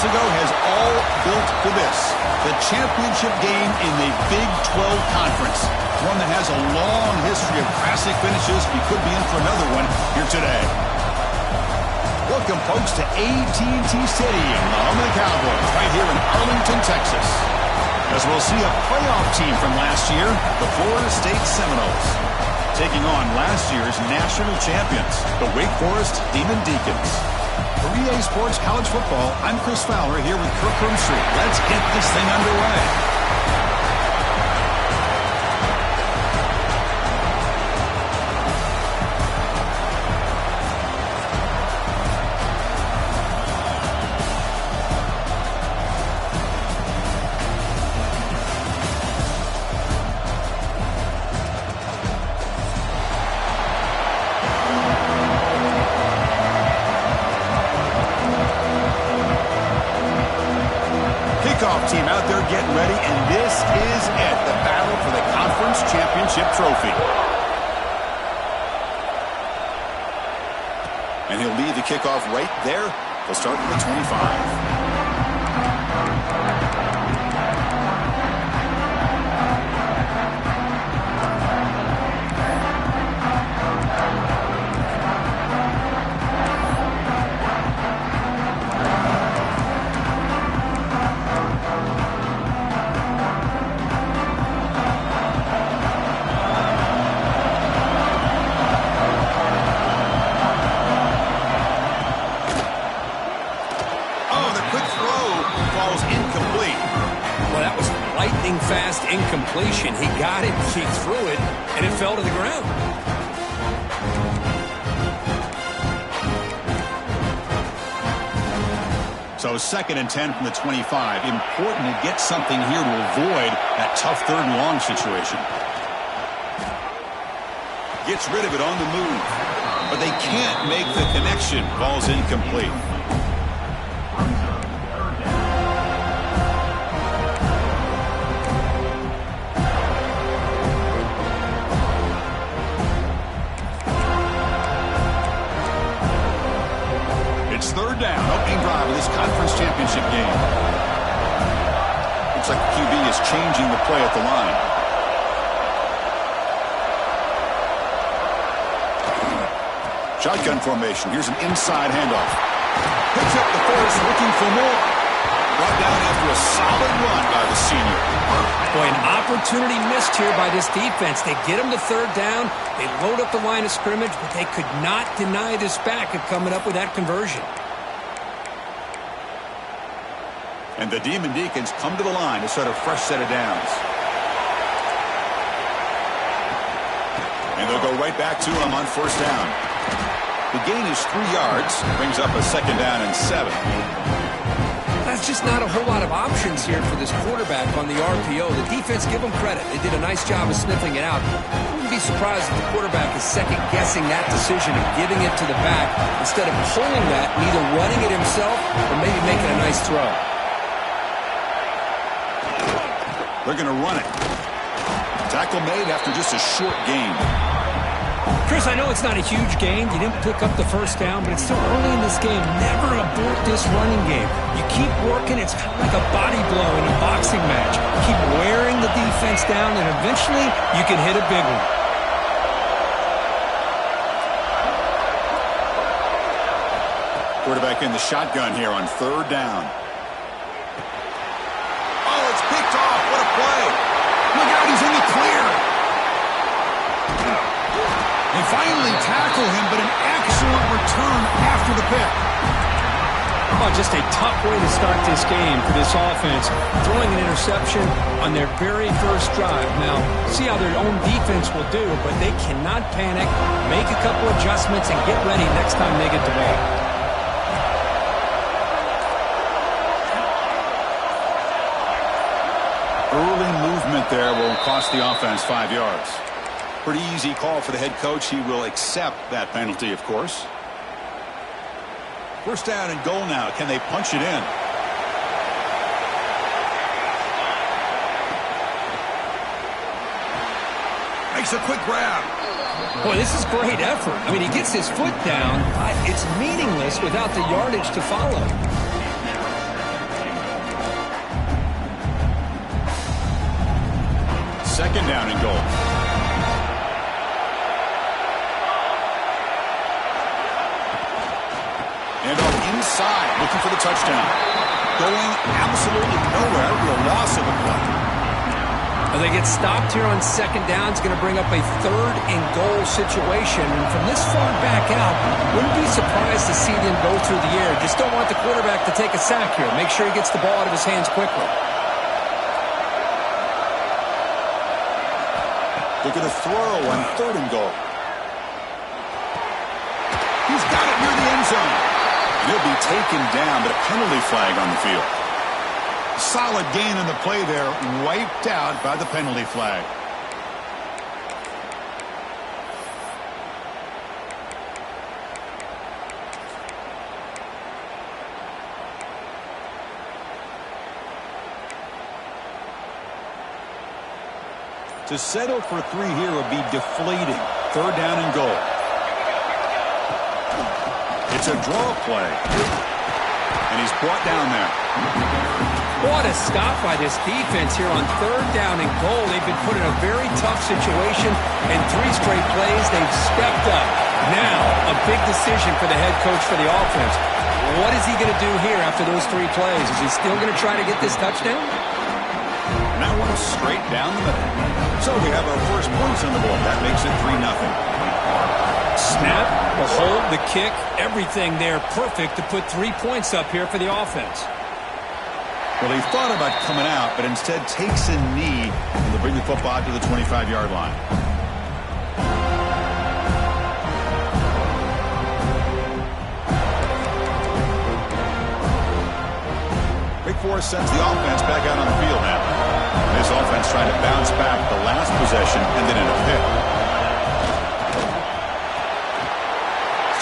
ago has all built for this. The championship game in the Big 12 Conference. One that has a long history of classic finishes. We could be in for another one here today. Welcome, folks, to AT&T Stadium, the home of the Cowboys, right here in Arlington, Texas. As we'll see a playoff team from last year, the Florida State Seminoles, taking on last year's national champions, the Wake Forest Demon Deacons. For EA Sports College Football, I'm Chris Fowler here with Kirk Herbstreit. Let's get this thing underway. Kickoff team out there getting ready, and this is it, the battle for the conference championship trophy. And he'll lead the kickoff right there. He'll start with the 25. Fast incompletion. He got it, he threw it, and it fell to the ground. So 2nd and 10 from the 25. Important to get something here to avoid that tough 3rd and long situation. Gets rid of it on the move, but they can't make the connection. Ball's incomplete. Down, opening drive of this conference championship game. Looks like the QB is changing the play at the line. Shotgun formation. Here's an inside handoff. Picks up the force, looking for more. Brought down after a solid run by the senior. Boy, an opportunity missed here by this defense. They get him to 3rd down. They load up the line of scrimmage, but they could not deny this back of coming up with that conversion. And the Demon Deacons come to the line to start a fresh set of downs. And they'll go right back to him on 1st down. The gain is 3 yards. Brings up a 2nd down and 7. That's just not a whole lot of options here for this quarterback on the RPO. The defense, give them credit. They did a nice job of sniffing it out. I wouldn't be surprised if the quarterback is second-guessing that decision and giving it to the back instead of pulling that and either running it himself or maybe making a nice throw. They're going to run it. Tackle made after just a short gain. Chris, I know it's not a huge gain. You didn't pick up the 1st down, but it's still early in this game. Never abort this running game. You keep working. It's kind of like a body blow in a boxing match. Keep wearing the defense down, and eventually you can hit a big one. Quarterback in the shotgun here on 3rd down. Picked off. What a play. Look out, he's in the clear. They finally tackle him, but an excellent return after the pick. Oh, just a tough way to start this game for this offense. Throwing an interception on their very first drive. Now, see how their own defense will do, but they cannot panic, make a couple adjustments, and get ready next time they get the ball. Early movement there will cost the offense 5 yards. Pretty easy call for the head coach. He will accept that penalty, of course. 1st down and goal now. Can they punch it in? Makes a quick grab. Boy, this is great effort. I mean, he gets his foot down, but it's meaningless without the yardage to follow. second down and goal. And on inside, looking for the touchdown. Going absolutely nowhere, a loss of a play. Well, they get stopped here on second down. It's going to bring up a third and goal situation. And from this far back out, wouldn't be surprised to see them go through the air. Just don't want the quarterback to take a sack here. Make sure he gets the ball out of his hands quickly. They're going to throw on third and goal. He's got it near the end zone. He'll be taken down, but a penalty flag on the field. Solid gain in the play there, wiped out by the penalty flag. To settle for 3 here would be deflating. Third down and goal. It's a draw play. And he's brought down there. What a stop by this defense here on third down and goal. They've been put in a very tough situation, and 3 straight plays, they've stepped up. Now, a big decision for the head coach for the offense. What is he going to do here after those 3 plays? Is he still going to try to get this touchdown? Now one straight down the middle. So we have our first points on the board. That makes it 3-0. Snap, the hold, the kick, everything there perfect to put 3 points up here for the offense. Well, he thought about coming out, but instead takes a knee to bring the football to the 25-yard line. Wake Forest sends the offense back out on the field now. This offense trying to bounce back the last possession and then in a pick.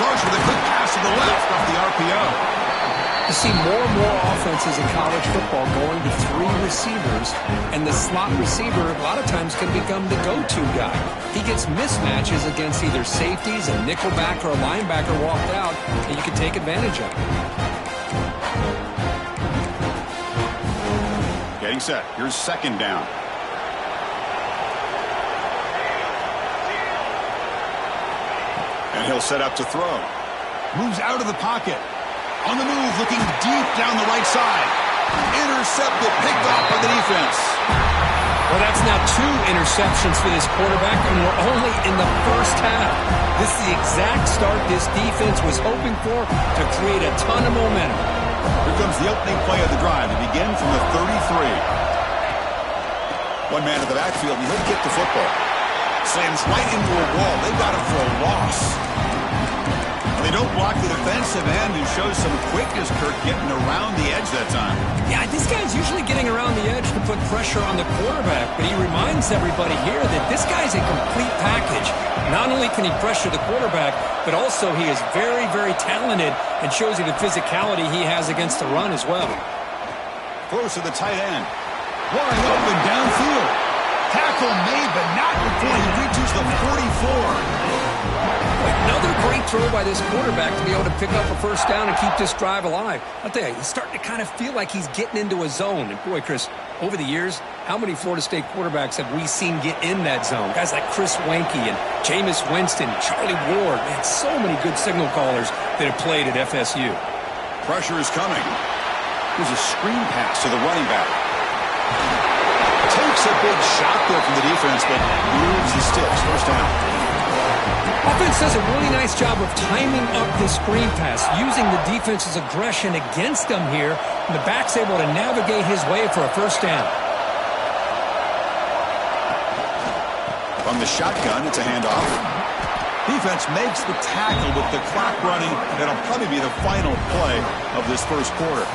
Starts with a quick pass to the left off the RPO. You see more and more offenses in college football going to 3 receivers, and the slot receiver a lot of times can become the go-to guy. He gets mismatches against either safeties, a nickelback, or a linebacker walked out, and you can take advantage of it. Getting set. Here's second down. And he'll set up to throw. Moves out of the pocket. On the move, looking deep down the right side. Intercepted, picked off by the defense. Well, that's now 2 interceptions for this quarterback, and we're only in the first half. This is the exact start this defense was hoping for to create a ton of momentum. Here comes the opening play of the drive. It begins from the 33. One man in the backfield, and he'll get the football. Slams right into a wall. They got him for a loss. They don't block the defensive end, who shows some quickness, Kirk, getting around the edge that time. Yeah, this guy's usually getting around the edge to put pressure on the quarterback, but he reminds everybody here that this guy's a complete package. Not only can he pressure the quarterback, but also he is very, very talented and shows you the physicality he has against the run as well. Throws to the tight end. Wide open downfield. Tackle made, but not before he reaches the 44. Another great throw by this quarterback to be able to pick up a first down and keep this drive alive. I'll tell you, he's starting to kind of feel like he's getting into a zone. And boy, Chris, over the years, how many Florida State quarterbacks have we seen get in that zone? Guys like Chris Wenke and Jameis Winston, Charlie Ward. Man, so many good signal callers that have played at FSU. Pressure is coming. Here's a screen pass to the running back. Takes a big shot there from the defense, but moves the sticks. First down. Offense does a really nice job of timing up this screen pass, using the defense's aggression against them here, and the back's able to navigate his way for a first down. From the shotgun, it's a handoff. Defense makes the tackle with the clock running. That'll probably be the final play of this first quarter.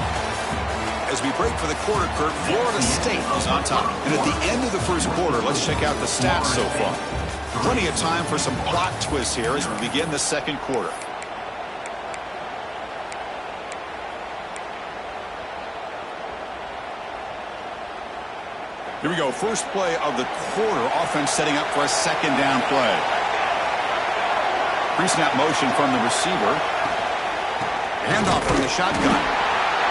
As we break for the quarter, Kurt, Florida State is on top. And at the end of the first quarter, let's check out the stats so far. Plenty of time for some plot twists here as we begin the second quarter. Here we go. First play of the quarter. Offense setting up for a second down play. Pre-snap motion from the receiver. Handoff from the shotgun.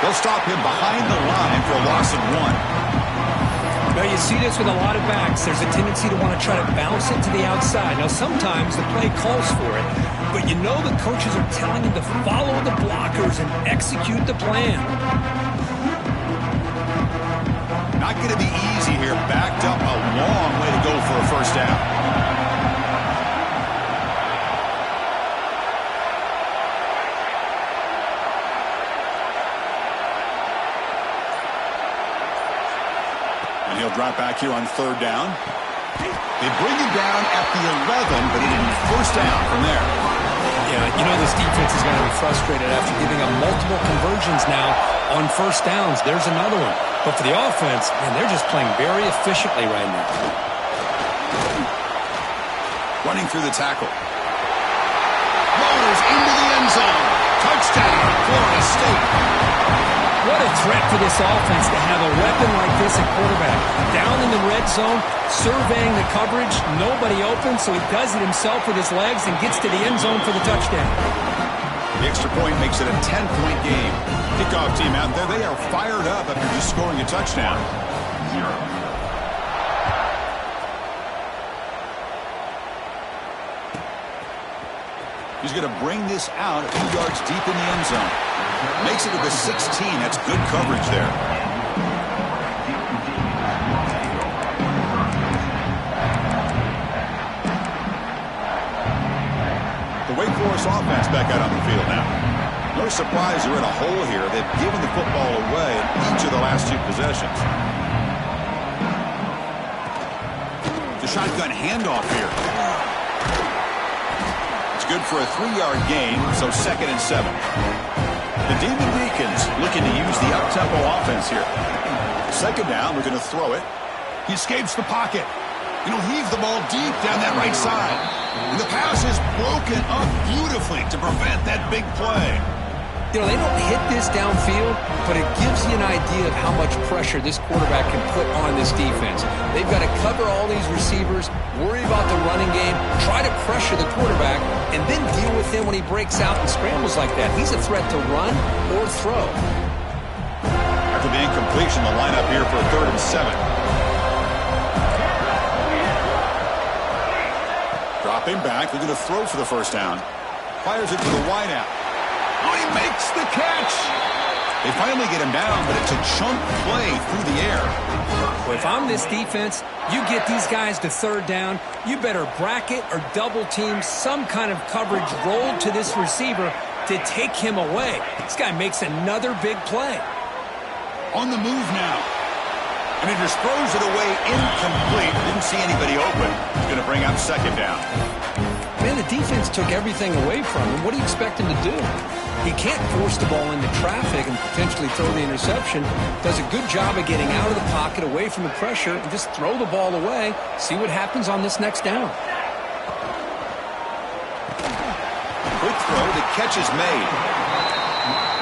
They'll stop him behind the line for a loss of 1. Now, you see this with a lot of backs. There's a tendency to want to try to bounce it to the outside. Now, sometimes the play calls for it, but you know the coaches are telling him to follow the blockers and execute the plan. Not going to be easy here. Backed up a long way to go for a first down. He'll drop back here on third down. They bring him down at the 11, but it'll be first down from there. Yeah, you know this defense is going to be frustrated after giving up multiple conversions now on first downs. There's another one. But for the offense, man, they're just playing very efficiently right now. Running through the tackle. Motors into the end zone. Touchdown, Florida State. What a threat for this offense to have a weapon like this at quarterback. Down in the red zone, surveying the coverage, nobody open, so he does it himself with his legs and gets to the end zone for the touchdown. The extra point makes it a 10-point game. Kickoff team out there, they are fired up after just scoring a touchdown. He's going to bring this out a few yards deep in the end zone. Makes it to the 16. That's good coverage there. The Wake Forest offense back out on the field now. No surprise they're in a hole here. They've given the football away in each of the last two possessions. The shotgun handoff here. Good for a 3-yard gain, so 2nd and 7. The Demon Deacons looking to use the up-tempo offense here. 2nd down, we're going to throw it. He escapes the pocket. And he'll heave the ball deep down that right side. And the pass is broken up beautifully to prevent that big play. You know, they don't hit this downfield, but it gives you an idea of how much pressure this quarterback can put on this defense. They've got to cover all these receivers, worry about the running game, try to pressure the quarterback, and then deal with him when he breaks out and scrambles like that. He's a threat to run or throw. After the incompletion, the lineup here for a 3rd and 7. Dropping back, they're going to throw for the first down. Fires it to the wideout. Oh, he makes the catch. They finally get him down, but it's a chunk play through the air. Well, if I'm this defense, you get these guys to 3rd down, you better bracket or double team some kind of coverage rolled to this receiver to take him away. This guy makes another big play. On the move now. And he just throws it away incomplete. Didn't see anybody open. He's going to bring up 2nd down. Man, the defense took everything away from him. What do you expect him to do? He can't force the ball into traffic and potentially throw the interception. Does a good job of getting out of the pocket, away from the pressure, and just throw the ball away. See what happens on this next down. Quick throw, the catch is made.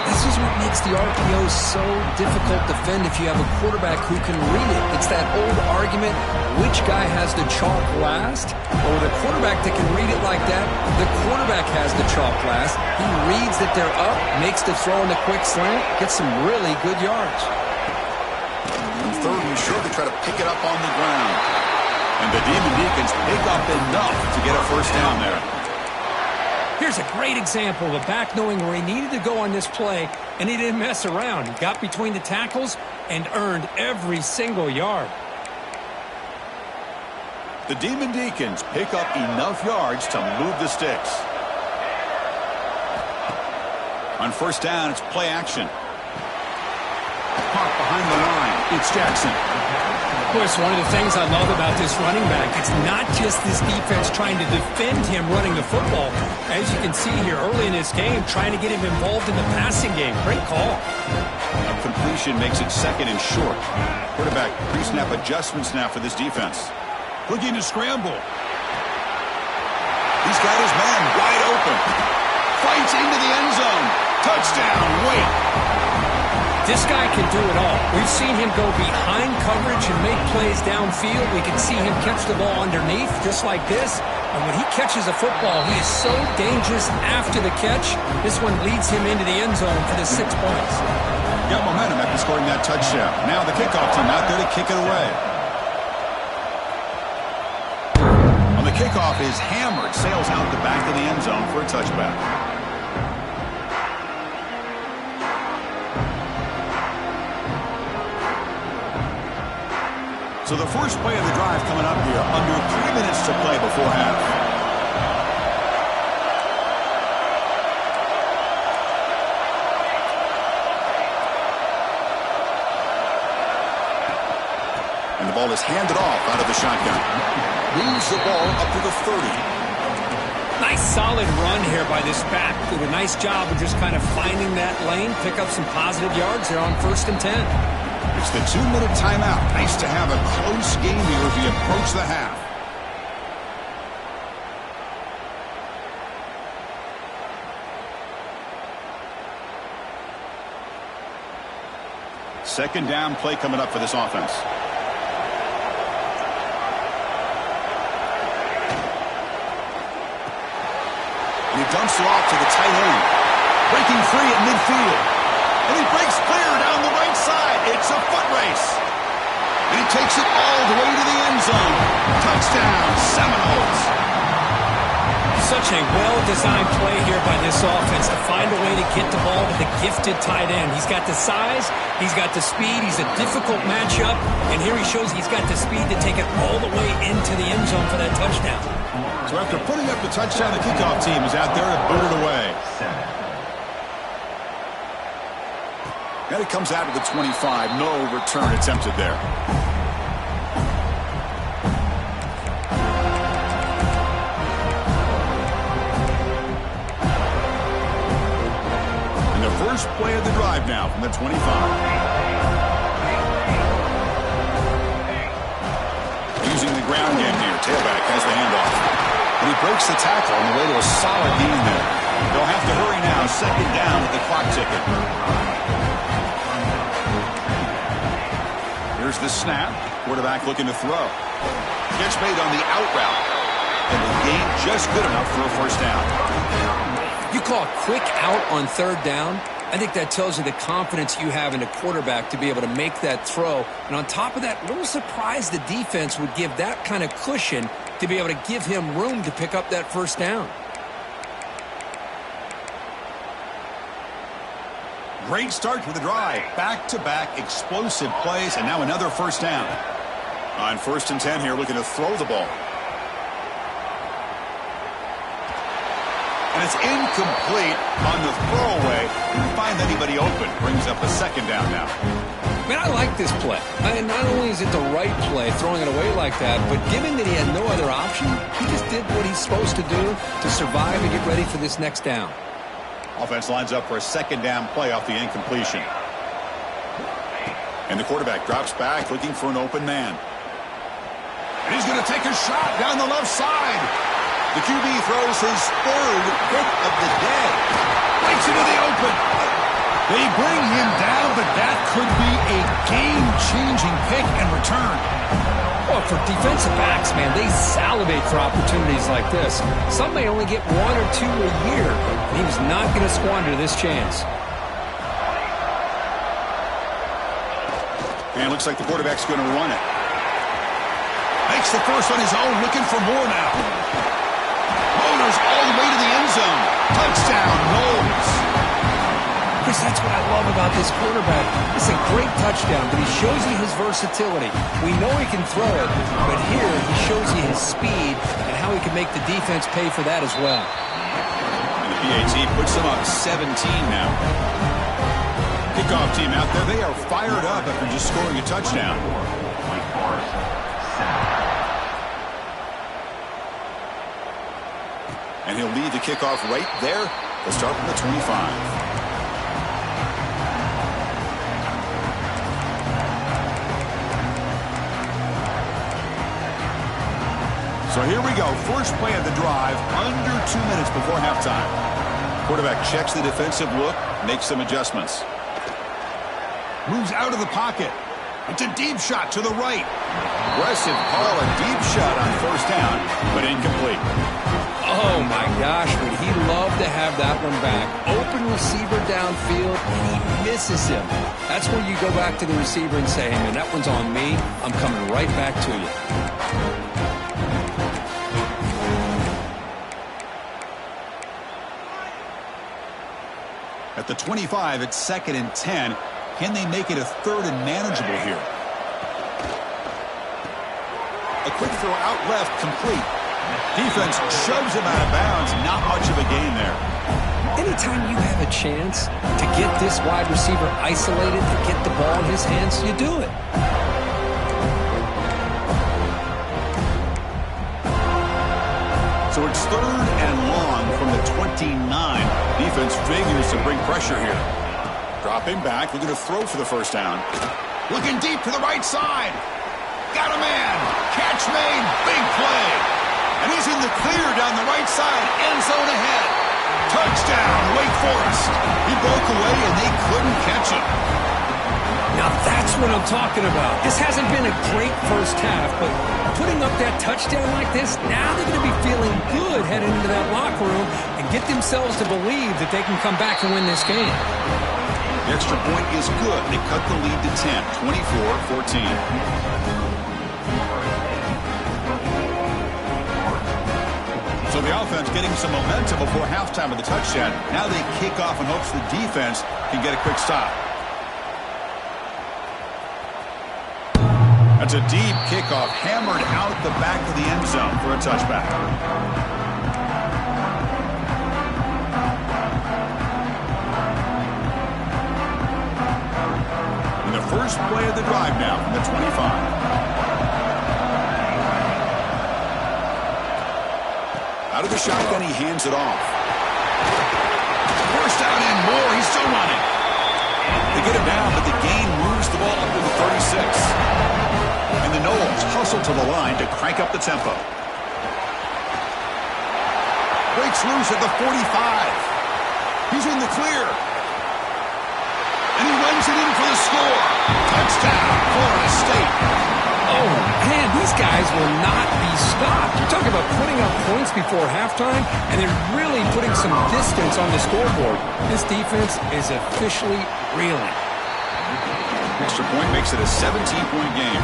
This is what makes the RPO so difficult to defend if you have a quarterback who can read it. It's that old argument, which guy has the chalk last? Or with a quarterback that can read it like that, the quarterback has the chalk last. He reads that they're up, makes the throw in the quick slant, gets some really good yards. And 3rd and short, they try to pick it up on the ground. And the Demon Deacons pick up enough to get a first down there. Here's a great example of a back knowing where he needed to go on this play, and he didn't mess around. He got between the tackles and earned every single yard. The Demon Deacons pick up enough yards to move the sticks. On first down, it's play action. Caught behind the line. It's Jackson. Of course, one of the things I love about this running back, it's not just this defense trying to defend him running the football. As you can see here early in this game, trying to get him involved in the passing game. Great call. A completion makes it 2nd and short. Quarterback pre-snap adjustments now for this defense. Looking to scramble. He's got his man wide open. Fights into the end zone. Touchdown, Wake. This guy can do it all. We've seen him go behind coverage and make plays downfield. We can see him catch the ball underneath just like this. And when he catches a football, he is so dangerous after the catch. This one leads him into the end zone for the 6 points. Got momentum after scoring that touchdown. Now the kickoff team out there to kick it away. kickoff is hammered, sails out the back of the end zone for a touchback. So the first play of the drive coming up here, under 3 minutes to play before half. And the ball is handed off out of the shotgun. Moves the ball up to the 30. Nice solid run here by this back. Did a nice job of just kind of finding that lane, pick up some positive yards there on 1st and 10. It's the 2-minute timeout. Nice to have a close game here as we approach the half. Second down play coming up for this offense. And he dumps it off to the tight end. Breaking free at midfield. And he breaks clear down the right side. It's a foot race. And he takes it all the way to the end zone. Touchdown, Seminoles. Such a well-designed play here by this offense to find a way to get the ball to the gifted tight end. He's got the size, he's got the speed, he's a difficult matchup, and here he shows he's got the speed to take it all the way into the end zone for that touchdown. So after putting up the touchdown, the kickoff team is out there to boot it away. And it comes out of the 25. No return attempted there. And the first play of the drive now from the 25. Using the ground game here. Tailback has the handoff. And he breaks the tackle on the way to a solid gain there. They'll have to hurry now. Second down with the clock ticking. Here's the snap. Quarterback looking to throw. Catch made on the out route. And the gain just good enough for a first down. You call a quick out on 3rd down. I think that tells you the confidence you have in a quarterback to be able to make that throw. And on top of that, a little surprised the defense would give that kind of cushion to be able to give him room to pick up that first down. Great start to the drive. Back-to-back explosive plays, and now another first down. On 1st and 10 here, looking to throw the ball. And it's incomplete on the throwaway. Didn't find anybody open. Brings up a second down now. Man, I like this play. And not only is it the right play, throwing it away like that, but given that he had no other option, he just did what he's supposed to do to survive and get ready for this next down. Offense lines up for a second down play off the incompletion. And the quarterback drops back looking for an open man. And he's going to take a shot down the left side. The QB throws his 3rd hit of the day. Breaks into the open. They bring him down, but that could be a game-changing pick and return. Well, for defensive backs, man, they salivate for opportunities like this. Some may only get 1 or 2 a year. And he was not going to squander this chance. And it looks like the quarterback's going to run it. Makes the first on his own, looking for more now. Motors all the way to the end zone. Touchdown, Knowles. Chris, that's what I love about this quarterback. It's a great touchdown, but he shows you his versatility. We know he can throw it, but here he shows you his speed and how he can make the defense pay for that as well. And the PAT puts them up 17 now. Kickoff team out there, they are fired up after just scoring a touchdown. And he'll lead the kickoff right there. They'll start from the 25. So here we go. First play of the drive, under 2 minutes before halftime. Quarterback checks the defensive look, makes some adjustments. Moves out of the pocket. It's a deep shot to the right. Aggressive call, a deep shot on 1st down, but incomplete. Oh, my gosh, would he love to have that one back. Open receiver downfield, and he misses him. That's when you go back to the receiver and say, hey, man, that one's on me. I'm coming right back to you. At the 25, it's 2nd and 10. Can they make it a 3rd and manageable here? A quick throw out left, complete. Defense shoves him out of bounds. Not much of a gain there. Anytime you have a chance to get this wide receiver isolated, to get the ball in his hands, you do it. So it's 3rd and long from the 29. Defense figures to bring pressure here. Dropping back, looking to throw for the first down. Looking deep to the right side. Got a man. Catch made. Big play. And he's in the clear down the right side. End zone ahead. Touchdown, Wake Forest. He broke away and they couldn't catch him. Now that's what I'm talking about. This hasn't been a great first half, but putting up that touchdown like this, now they're going to be feeling good heading into that locker room and get themselves to believe that they can come back and win this game. The extra point is good. They cut the lead to 10, 24-14. So the offense getting some momentum before halftime of the touchdown. Now they kick off in hopes the defense can get a quick stop. That's a deep kickoff, hammered out the back of the end zone for a touchback. And the first play of the drive now from the 25. Out of the shotgun, he hands it off. First down and more. He's still running. They get him down, but the gain moves the ball up to the 36. And the Noles hustle to the line to crank up the tempo. Breaks loose at the 45. He's in the clear. And he runs it in for the score. Touchdown, Florida State. Oh, man, these guys will not be stopped. You're talking about putting up points before halftime, and they're really putting some distance on the scoreboard. This defense is officially reeling. Extra point makes it a 17-point game.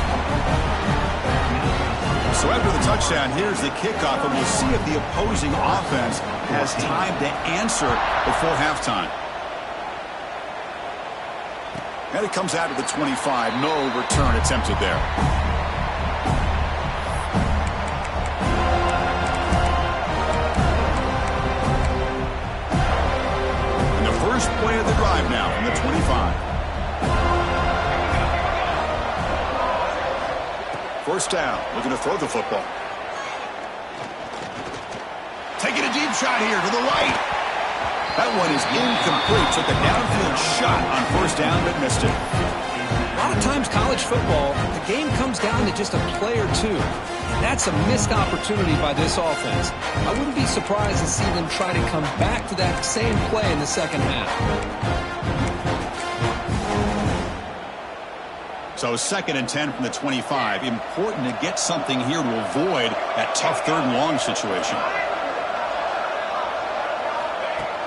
So after the touchdown, here's the kickoff, and we'll see if the opposing offense has time to answer before halftime. And it comes out to the 25. No return attempted there. And the first play of the drive now from the 25. First down, looking to throw the football. Taking a deep shot here to the right. That one is incomplete. Took a downfield shot on first down, but missed it. A lot of times college football, the game comes down to just a play or two. And that's a missed opportunity by this offense. I wouldn't be surprised to see them try to come back to that same play in the second half. So 2nd and 10 from the 25. Important to get something here to avoid that tough 3rd and long situation.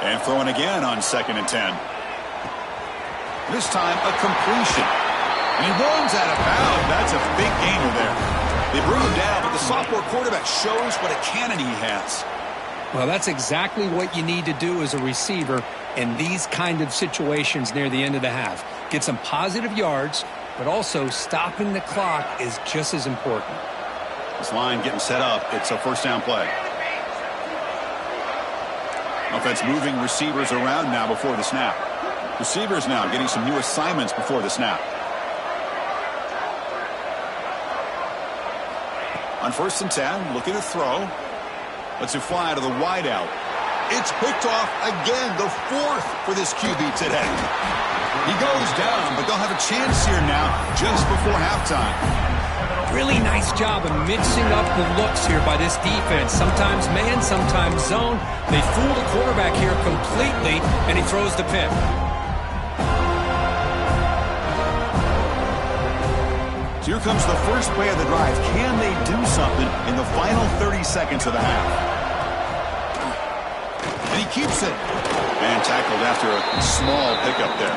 And throwing again on 2nd and 10. This time a completion. And he runs out of bounds. That's a big gainer there. They bring him down, but the sophomore quarterback shows what a cannon he has. Well, that's exactly what you need to do as a receiver in these kind of situations near the end of the half. Get some positive yards, but also stopping the clock is just as important. This line getting set up. It's a first down play. Offense moving receivers around now before the snap. Receivers now getting some new assignments before the snap. On 1st and 10, looking to throw. Lets it fly to the wideout. It's picked off again, the 4th for this QB today. He goes down, but they'll have a chance here now just before halftime. Really nice job of mixing up the looks here by this defense. Sometimes man, sometimes zone. They fool the quarterback here completely, and he throws the pick. So here comes the first play of the drive. Can they do something in the final 30 seconds of the half? And he keeps it. And tackled after a small pickup there.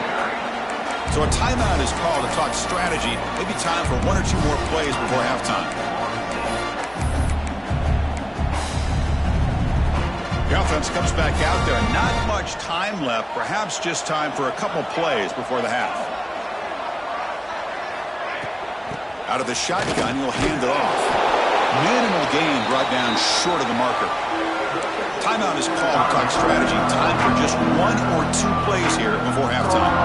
So a timeout is called to talk strategy. Maybe time for 1 or 2 more plays before halftime. The offense comes back out there, and not much time left, perhaps just time for a couple plays before the half. Out of the shotgun, he'll hand it off. Minimal gain brought down short of the marker. Timeout is called to talk strategy. Time for just 1 or 2 plays here before halftime.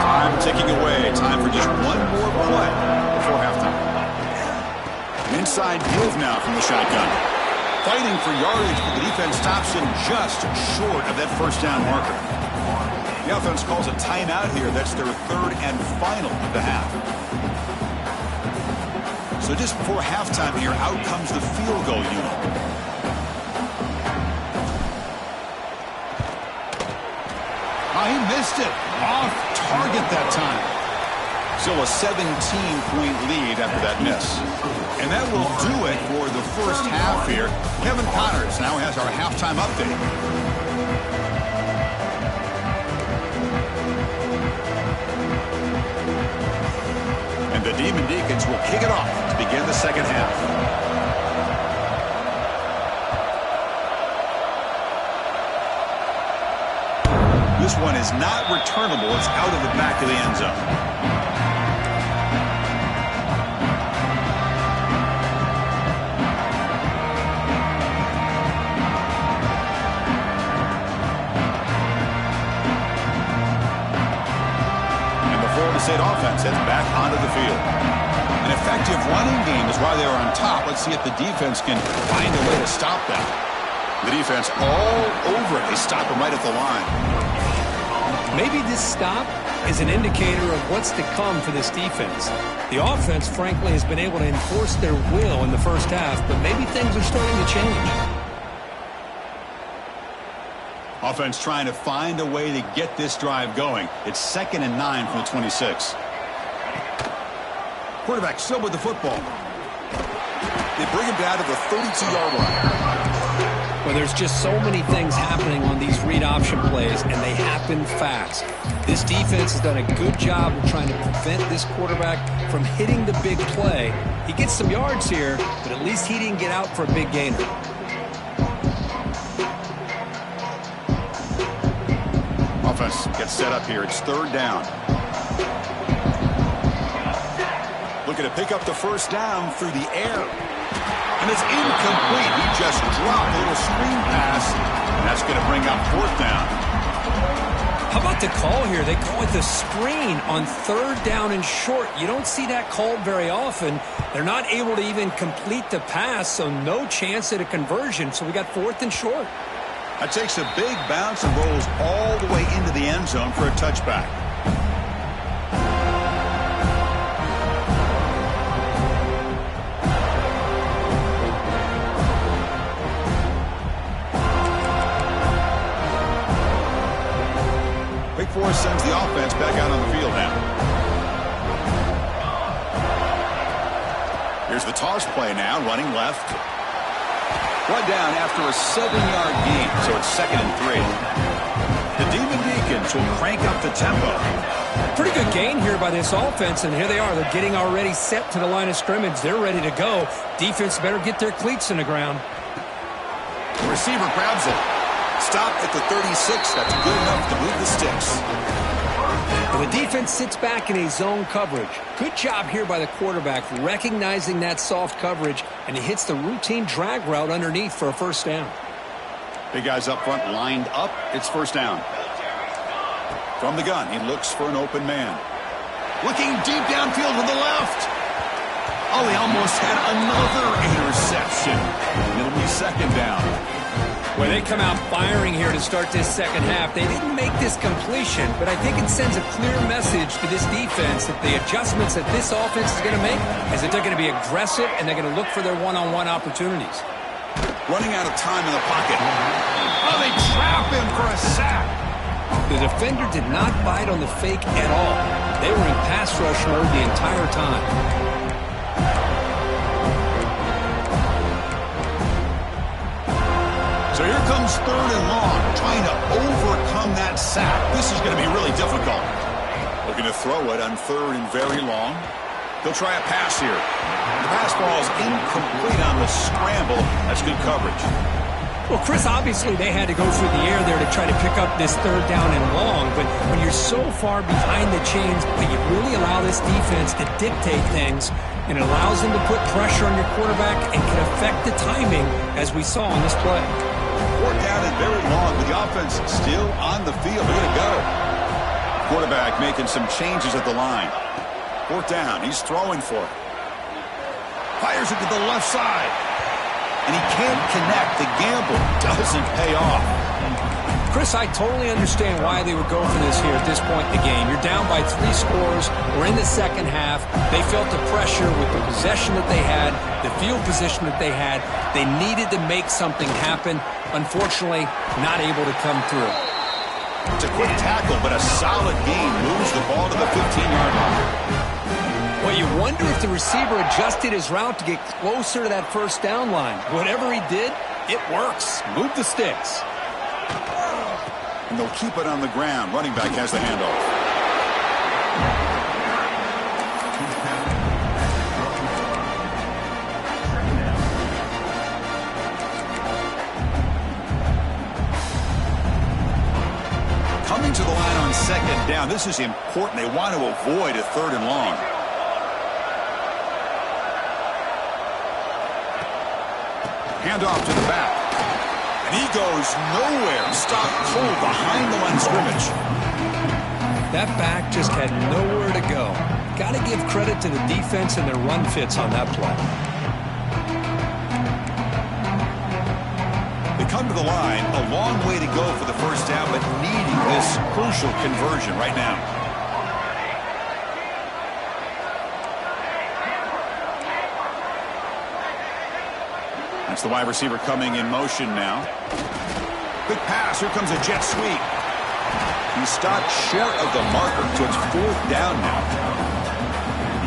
Time ticking away. Time for just 1 more play before halftime. An inside move now from the shotgun. Fighting for yardage, but the defense stops him just short of that first down marker. The offense calls a timeout here. That's their 3rd and final of the half. So just before halftime here, out comes the field goal unit. Oh, he missed it. Off target that time. Still a 17-point lead after that miss. And that will do it for the first half here. Kevin Connors now has our halftime update. And the Demon Deacons will kick it off to begin the second half. This one is not returnable. It's out of the back of the end zone. State offense heads back onto the field. An effective running game is why they are on top. Let's see if the defense can find a way to stop that. The defense all over it. They stop him right at the line. Maybe this stop is an indicator of what's to come for this defense. The offense, frankly, has been able to enforce their will in the first half, but maybe things are starting to change. Offense trying to find a way to get this drive going. It's 2nd and 9 from the 26. Quarterback still with the football. They bring him down to the 32-yard line. Well, there's just so many things happening on these read option plays, and they happen fast. This defense has done a good job of trying to prevent this quarterback from hitting the big play. He gets some yards here, but at least he didn't get out for a big gainer. Offense gets set up here. It's 3rd down. Looking to pick up the first down through the air. And it's incomplete. He just dropped a little screen pass. And that's going to bring up 4th down. How about the call here? They call it the screen on 3rd down and short. You don't see that called very often. They're not able to even complete the pass, so no chance at a conversion. So we got 4th and short. That takes a big bounce and rolls all the way into the end zone for a touchback. Wake Forest sends the offense back out on the field now. Here's the toss play now, running left. Brought down after a 7-yard gain, so it's 2nd and 3. The Demon Deacons will crank up the tempo. Pretty good gain here by this offense, and here they are. They're getting already set to the line of scrimmage. They're ready to go. Defense better get their cleats in the ground. The receiver grabs it. Stop at the 36. That's good enough to move the sticks. And the defense sits back in a zone coverage. Good job here by the quarterback recognizing that soft coverage, and he hits the routine drag route underneath for a first down. Big guys up front lined up. It's first down. From the gun, he looks for an open man. Looking deep downfield to the left. Oh, he almost had another interception. It'll be 2nd down. Well, they come out firing here to start this second half. They didn't make this completion, but I think it sends a clear message to this defense that the adjustments that this offense is going to make is that they're going to be aggressive and they're going to look for their one-on-one opportunities. Running out of time in the pocket. Oh, they trap him for a sack. The defender did not bite on the fake at all. They were in pass rush mode the entire time. So here comes 3rd and long, trying to overcome that sack. This is going to be really difficult. Looking to throw it on 3rd and very long. They'll try a pass here. The pass ball is incomplete on the scramble. That's good coverage. Well, Chris, obviously they had to go through the air there to try to pick up this third down and long, but when you're so far behind the chains, but you really allow this defense to dictate things, and it allows them to put pressure on your quarterback and can affect the timing, as we saw on this play. Fourth down and very long, with the offense still on the field. Way to go. Quarterback making some changes at the line. Fourth down, he's throwing for it. Fires it to the left side. And he can't connect. The gamble doesn't pay off. Chris, I totally understand why they would go for this here at this point in the game. You're down by 3 scores. We're in the second half. They felt the pressure with the possession that they had, the field position that they had. They needed to make something happen. Unfortunately, not able to come through. It's a quick tackle, but a solid gain moves the ball to the 15-yard line. Well, you wonder if the receiver adjusted his route to get closer to that first down line. Whatever he did, it works. Move the sticks. And they'll keep it on the ground. Running back has the handoff. Coming to the line on second down. This is important. They want to avoid a third and long. Handoff to the back. And he goes nowhere. Stopped cold behind the line of scrimmage. That back just had nowhere to go. Got to give credit to the defense and their run fits on that play. They come to the line. A long way to go for the first down, but needing this crucial conversion right now. That's the wide receiver coming in motion now. Quick pass. Here comes a jet sweep. He stopped short of the marker, so it's fourth down now.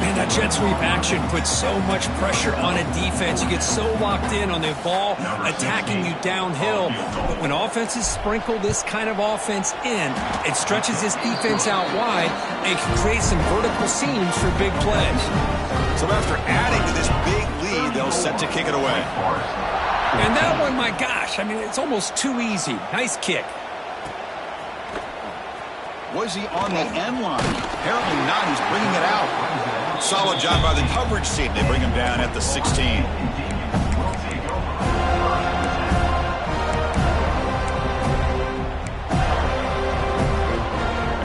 Man, that jet sweep action puts so much pressure on a defense. You get so locked in on the ball attacking you downhill. But when offenses sprinkle this kind of offense in, it stretches this defense out wide and can create some vertical seams for big plays. So after adding to this big lead, they'll set to kick it away. And that one, my gosh, I mean, it's almost too easy. Nice kick. Was he on the end line? Apparently not. He's bringing it out. Solid job by the coverage team. They bring him down at the 16. And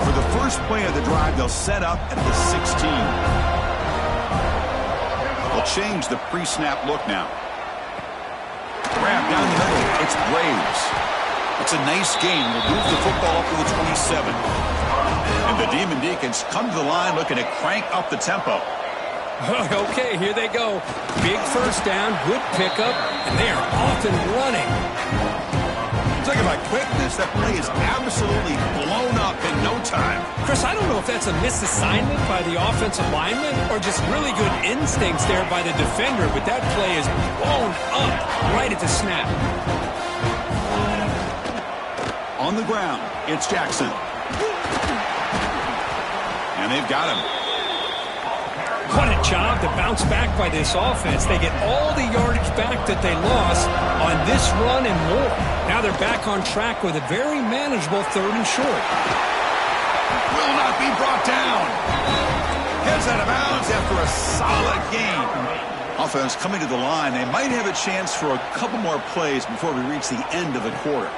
for the first play of the drive, they'll set up at the 16. They'll change the pre-snap look now. Grab down the middle. It's Braves. It's a nice game. We'll move the football up to the 27. And the Demon Deacons come to the line looking to crank up the tempo. Okay, here they go. Big first down, good pickup, and they are off and running. Talking about quickness, that play is absolutely blown up in no time. Chris, I don't know if that's a misassignment by the offensive lineman or just really good instincts there by the defender, but that play is blown up right at the snap. On the ground, it's Jackson. And they've got him. What a job to bounce back by this offense. They get all the yardage back that they lost on this run and more. Now they're back on track with a very manageable third and short. Will not be brought down. Heads out of bounds after a solid game. Offense coming to the line. They might have a chance for a couple more plays before we reach the end of the quarter.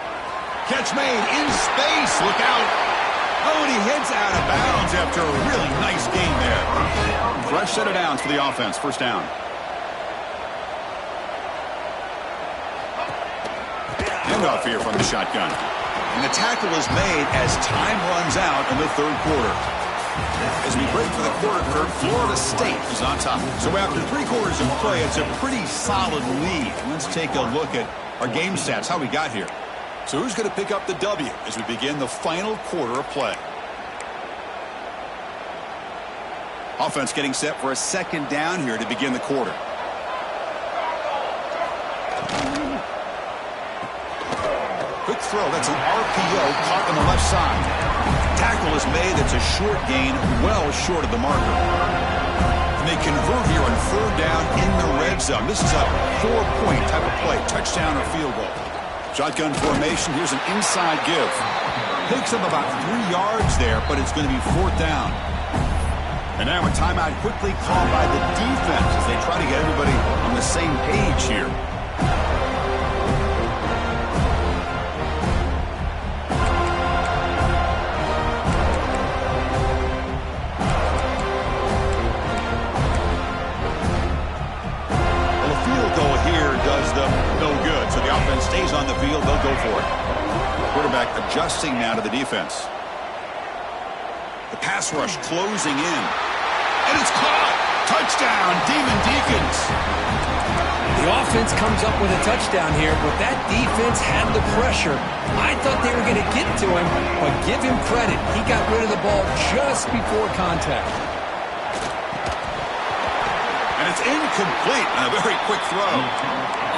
Catch made in space. Look out. Oh, and he heads out of bounds after a really nice game there. Fresh set of downs for the offense. First down. Handoff here from the shotgun. And the tackle is made as time runs out in the third quarter. As we break for the quarter, Florida State is on top. So after 3 quarters of play, it's a pretty solid lead. Let's take a look at our game stats, how we got here. So who's going to pick up the W as we begin the final quarter of play? Offense getting set for a second down here to begin the quarter. Quick throw. That's an RPO caught on the left side. Tackle is made. That's a short gain, well short of the marker. And they convert here on third down in the red zone. This is a 4-point type of play, touchdown or field goal. Shotgun formation. Here's an inside give. Picks up about 3 yards there, but it's going to be 4th down. And now a timeout quickly called by the defense as they try to get everybody on the same page here. Well, a field goal here does them no good. So the offense stays on the field. They'll go for it. Quarterback adjusting now to the defense. The pass rush closing in. And it's caught. Touchdown, Demon Deacons. The offense comes up with a touchdown here, but that defense had the pressure. I thought they were going to get to him, but give him credit. He got rid of the ball just before contact. And it's incomplete on a very quick throw.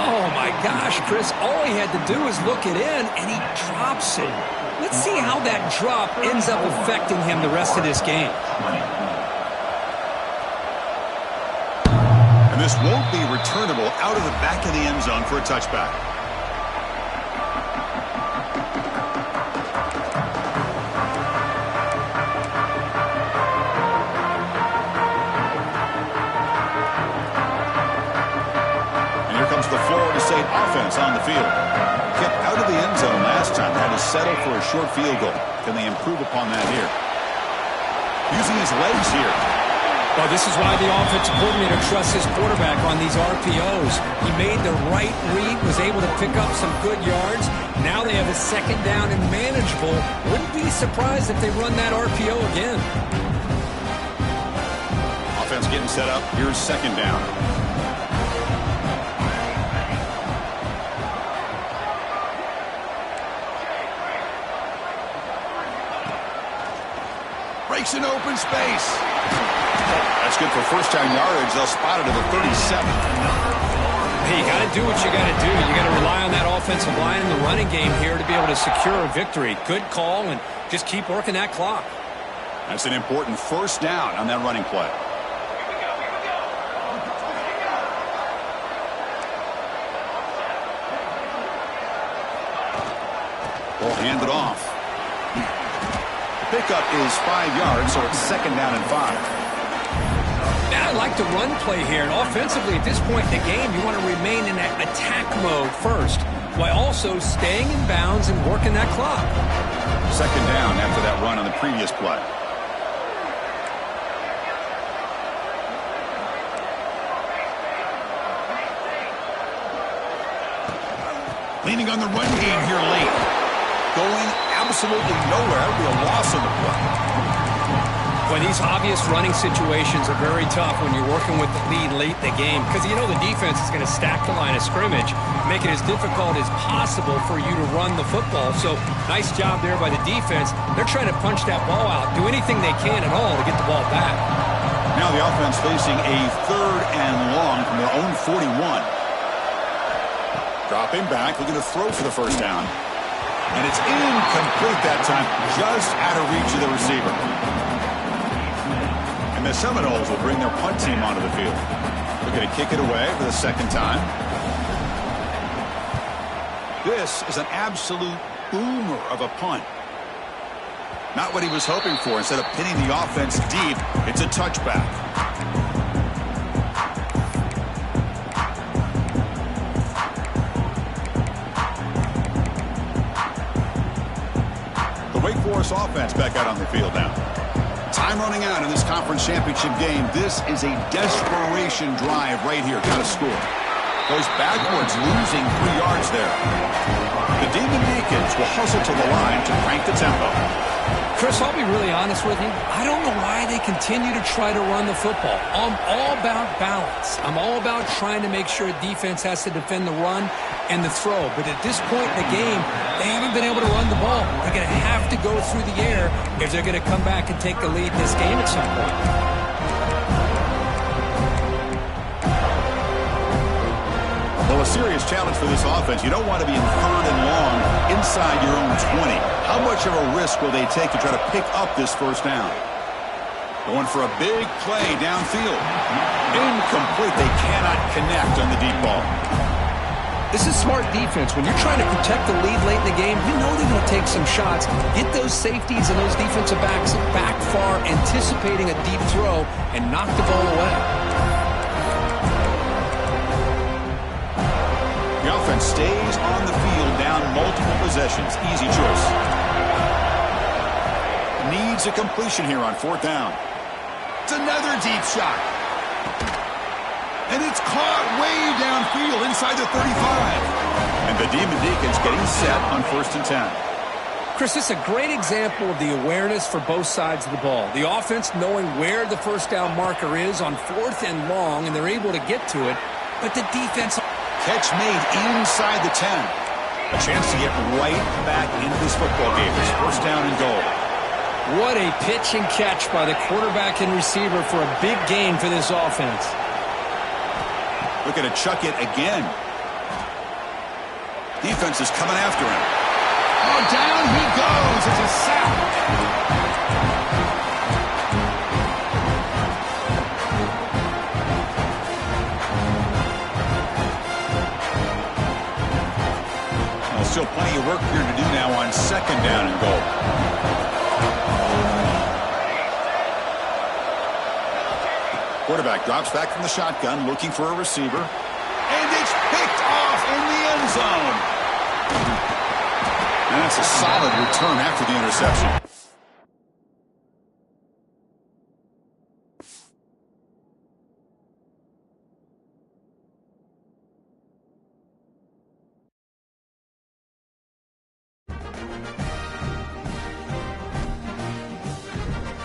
Oh, my gosh, Chris. All he had to do is look it in, and he drops it. Let's see how that drop ends up affecting him the rest of this game. And this won't be returnable out of the back of the end zone for a touchback. And here comes the Florida State offense on the field. Kept out of the end zone last time, had to settle for a short field goal. Can they improve upon that here? Using his legs here. Well, this is why the offensive coordinator trusts his quarterback on these RPOs. He made the right read, was able to pick up some good yards. Now they have a 2nd down and manageable. Wouldn't be surprised if they run that RPO again. Offense getting set up. Here's 2nd down. Breaks an open space. That's good for 1st down yardage. They'll spot it at the 37. Hey, you got to do what you got to do. You got to rely on that offensive line in the running game here to be able to secure a victory. Good call, and just keep working that clock. That's an important 1st down on that running play. Ball handed off. Pickup is 5 yards, so it's 2nd down and 5. Now, I like the run play here. And offensively, at this point in the game, you want to remain in that attack mode first, while also staying in bounds and working that clock. 2nd down after that run on the previous play. Leaning on the run game here late. Going absolutely nowhere. That would be a loss on the play. Well, these obvious running situations are very tough when you're working with the lead late in the game, because you know the defense is going to stack the line of scrimmage, make it as difficult as possible for you to run the football. So nice job there by the defense. They're trying to punch that ball out, do anything they can at all to get the ball back. Now the offense facing a 3rd and long from their own 41. Dropping back, looking to throw for the 1st down. And it's incomplete that time, just out of reach of the receiver. And the Seminoles will bring their punt team onto the field. They're going to kick it away for the 2nd time. This is an absolute boomer of a punt. Not what he was hoping for. Instead of pinning the offense deep, it's a touchback. Wake Forest offense back out on the field now. Time running out in this conference championship game. This is a desperation drive right here. Got to score. Goes backwards, losing 3 yards there. The Demon Deacons will hustle to the line to crank the tempo. Chris, I'll be really honest with you. I don't know why they continue to try to run the football. I'm all about balance. I'm all about trying to make sure defense has to defend the run and the throw. But at this point in the game, they haven't been able to run the ball. They're going to have to go through the air if they're going to come back and take the lead in this game at some point. Well, a serious challenge for this offense. You don't want to be in 3rd and long inside your own 20. How much of a risk will they take to try to pick up this 1st down? Going for a big play downfield. Incomplete. They cannot connect on the deep ball. This is smart defense. When you're trying to protect the lead late in the game, you know they're going to take some shots. Get those safeties and those defensive backs back far, anticipating a deep throw, and knock the ball away. The offense stays on the field, down multiple possessions. Easy choice. Needs a completion here on 4th down. It's another deep shot. And it's caught way downfield inside the 35. And the Demon Deacons getting set on 1st and 10. Chris, this is a great example of the awareness for both sides of the ball. The offense knowing where the 1st down marker is on 4th and long, and they're able to get to it. But the defense... Catch made inside the 10. A chance to get right back into this football game. It's 1st down and goal. What a pitch and catch by the quarterback and receiver for a big gain for this offense. Looking to chuck it again. Defense is coming after him. Oh, down he goes. It's a sack. Well, still plenty of work here to do now on 2nd down and goal. Quarterback drops back from the shotgun, looking for a receiver. And it's picked off in the end zone. And that's a solid return after the interception.